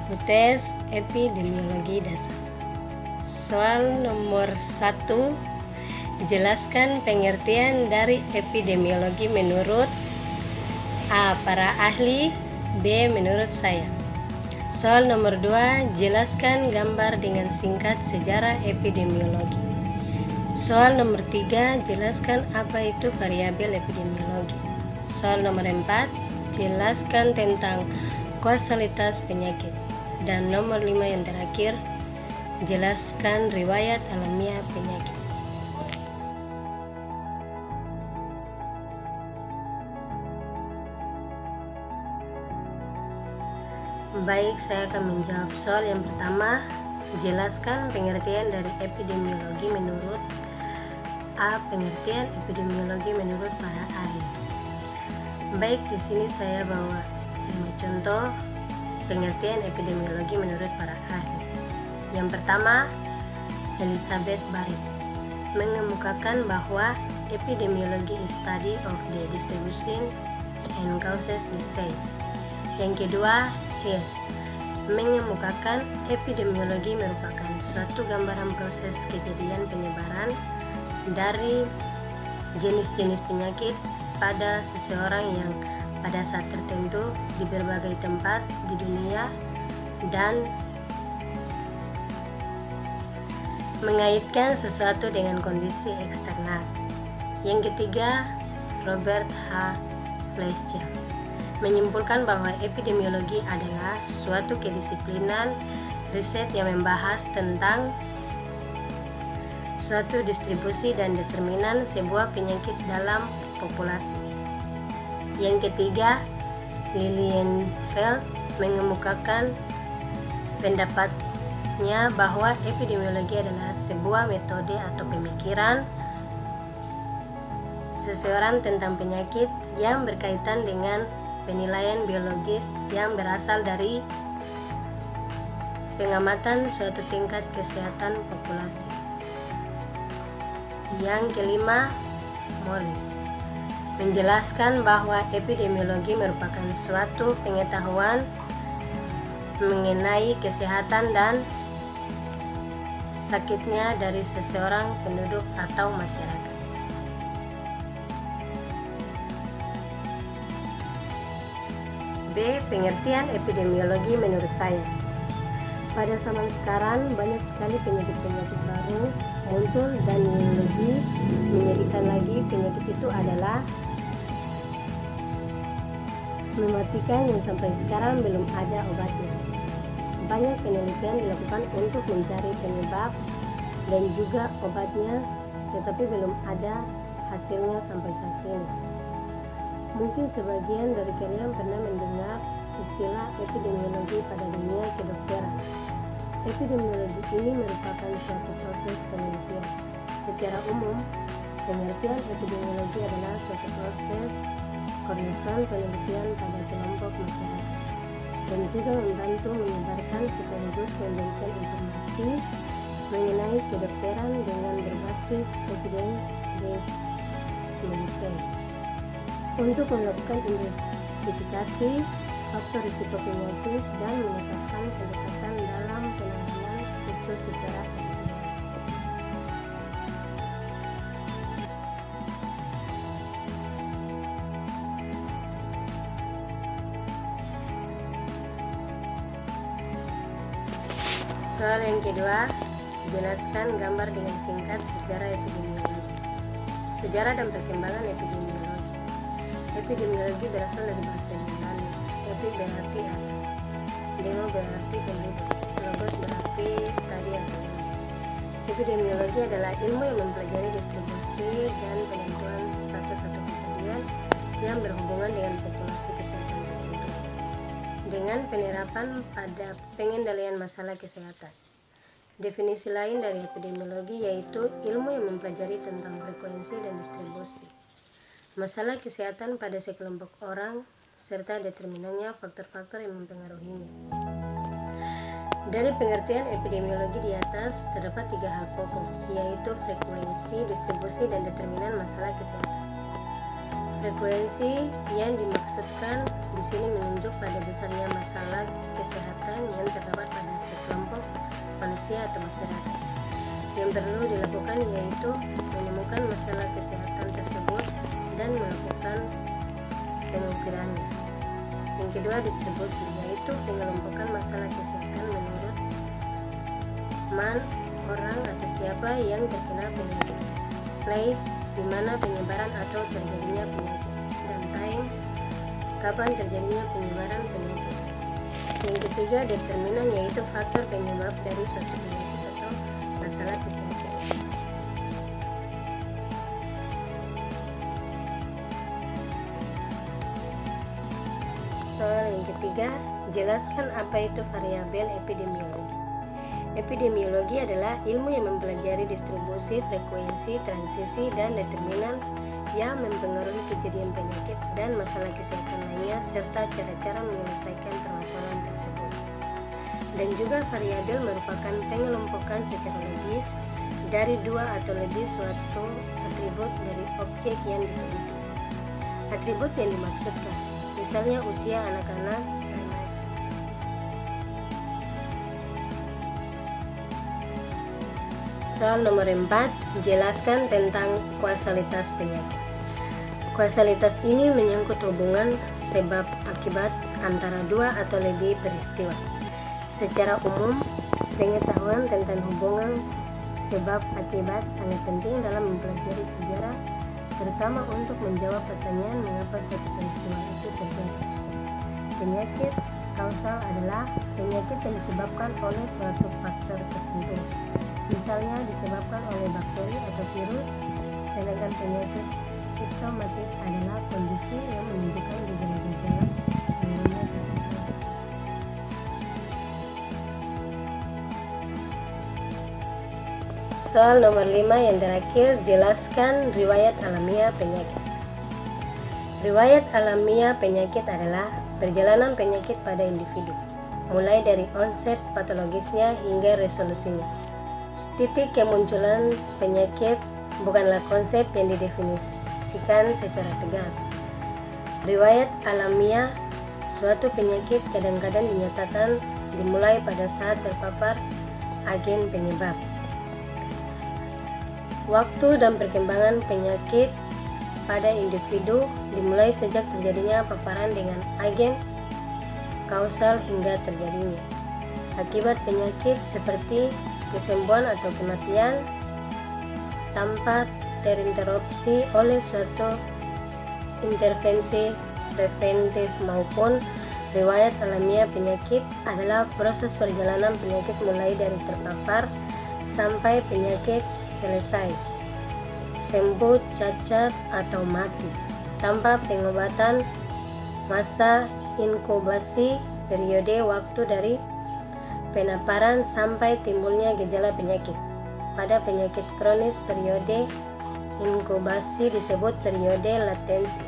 UTS Epidemiologi Dasar. Soal nomor 1, jelaskan pengertian dari epidemiologi menurut A. Para ahli, B. Menurut saya. Soal nomor 2, jelaskan gambar dengan singkat sejarah epidemiologi. Soal nomor 3, jelaskan apa itu variabel epidemiologi. Soal nomor 4, jelaskan tentang kausalitas penyakit. Dan nomor 5 yang terakhir, jelaskan riwayat alamiah penyakit. Baik, saya akan menjawab soal yang pertama. Jelaskan pengertian dari epidemiologi menurut A. Pengertian epidemiologi menurut para ahli. Baik, di sini saya bawa 5 contoh pengertian epidemiologi menurut para ahli. Yang pertama, Elizabeth Barrett mengemukakan bahwa epidemiologi is study of the distribution and causes disease. Yang kedua, Hills mengemukakan epidemiologi merupakan suatu gambaran proses kejadian penyebaran dari jenis-jenis penyakit pada seseorang yang pada saat tertentu di berbagai tempat di dunia dan mengaitkan sesuatu dengan kondisi eksternal. Yang ketiga, Robert H. Fleischer menyimpulkan bahwa epidemiologi adalah suatu kedisiplinan riset yang membahas tentang suatu distribusi dan determinan sebuah penyakit dalam populasi. Yang ketiga, Lilienfeld mengemukakan pendapatnya bahwa epidemiologi adalah sebuah metode atau pemikiran seseorang tentang penyakit yang berkaitan dengan penilaian biologis yang berasal dari pengamatan suatu tingkat kesehatan populasi. Yang kelima, Morris menjelaskan bahwa epidemiologi merupakan suatu pengetahuan mengenai kesehatan dan sakitnya dari seseorang penduduk atau masyarakat. B. Pengertian epidemiologi menurut saya. Pada zaman sekarang banyak sekali penyakit-penyakit baru muncul dan yang lebih menyedihkan lagi, penyakit itu adalah mematikan yang sampai sekarang belum ada obatnya. Banyak penelitian dilakukan untuk mencari penyebab dan juga obatnya, tetapi belum ada hasilnya sampai saat ini. Mungkin sebagian dari kalian pernah mendengar istilah epidemiologi pada dunia kedokteran. Epidemiologi ini merupakan suatu proses penelitian. Secara umum, pengertian epidemiologi adalah suatu proses koordinasi penelitian pada kelompok masyarakat dan juga membantu menyebarkan sekaligus memberikan informasi mengenai kedokteran dengan berbasis evidence-based medicine untuk melakukan identifikasi faktor risiko penyakit dan menetapkan pendekatan dalam penanganan itu secara efektif. Soal yang kedua, jelaskan gambar dengan singkat sejarah epidemiologi. Sejarah dan perkembangan epidemiologi. Epidemiologi berasal dari bahasa Yunani. Epi berarti atas, demo berarti penduduk, logos berarti studi atau ilmu. Epidemiologi adalah ilmu yang mempelajari distribusi dan penentuan status atau kejadian yang berhubungan dengan populasi kesehatan tertentu dengan penerapan pada pengendalian masalah kesehatan. Definisi lain dari epidemiologi yaitu ilmu yang mempelajari tentang frekuensi dan distribusi masalah kesehatan pada sekelompok orang serta determinannya faktor-faktor yang mempengaruhinya. Dari pengertian epidemiologi di atas terdapat 3 hal pokok, yaitu frekuensi, distribusi, dan determinan masalah kesehatan. Frekuensi yang dimaksudkan di sini menunjuk pada besarnya masalah kesehatan yang terdapat pada sekelompok manusia atau masyarakat. Yang perlu dilakukan yaitu menemukan masalah kesehatan tersebut dan melakukan pengukirannya. Yang kedua, distribusi, yaitu pengelompokan masalah kesehatan menurut orang atau siapa yang terkena penyakit. Place, di mana penyebaran atau terjadinya penyakit, dan time, kapan terjadinya penyebaran penyakit. Yang ketiga, determinan, yaitu faktor penyebab dari suatu penyakit atau masalah kesehatan. Soal yang ketiga, jelaskan apa itu variabel epidemiologi. Epidemiologi adalah ilmu yang mempelajari distribusi, frekuensi, transisi, dan determinan yang mempengaruhi kejadian penyakit dan masalah kesehatan lainnya serta cara-cara menyelesaikan permasalahan tersebut. Dan juga variabel merupakan pengelompokan secara logis dari dua atau lebih suatu atribut dari objek yang diteliti. Atribut yang dimaksudkan, misalnya usia anak-anak. Soal nomor 4, jelaskan tentang kausalitas penyakit. Kausalitas ini menyangkut hubungan sebab akibat antara dua atau lebih peristiwa. Secara umum, pengetahuan tentang hubungan sebab akibat sangat penting dalam mempelajari sejarah, terutama untuk menjawab pertanyaan mengapa suatu peristiwa itu terjadi. Penyakit kausal adalah penyakit yang disebabkan oleh suatu faktor tertentu. Misalnya disebabkan oleh bakteri atau virus, sedangkan penyakit simptomatik adalah kondisi yang menunjukkan gejala-gejala sebelumnya terjadi. Soal nomor 5 yang terakhir, jelaskan riwayat alamiah penyakit. Riwayat alamiah penyakit adalah perjalanan penyakit pada individu, mulai dari onset patologisnya hingga resolusinya. Titik kemunculan penyakit bukanlah konsep yang didefinisikan secara tegas. Riwayat alamiah suatu penyakit kadang-kadang dinyatakan dimulai pada saat terpapar agen penyebab. Waktu dan perkembangan penyakit pada individu dimulai sejak terjadinya paparan dengan agen kausal hingga terjadinya akibat penyakit seperti kesembuhan atau kematian tanpa terinterupsi oleh suatu intervensi preventif maupun riwayat alamiah penyakit adalah proses perjalanan penyakit mulai dari terpapar sampai penyakit selesai, sembuh, cacat, atau mati tanpa pengobatan. Masa inkubasi periode waktu dari penaparan sampai timbulnya gejala penyakit. Pada penyakit kronis periode inkubasi disebut periode latensi.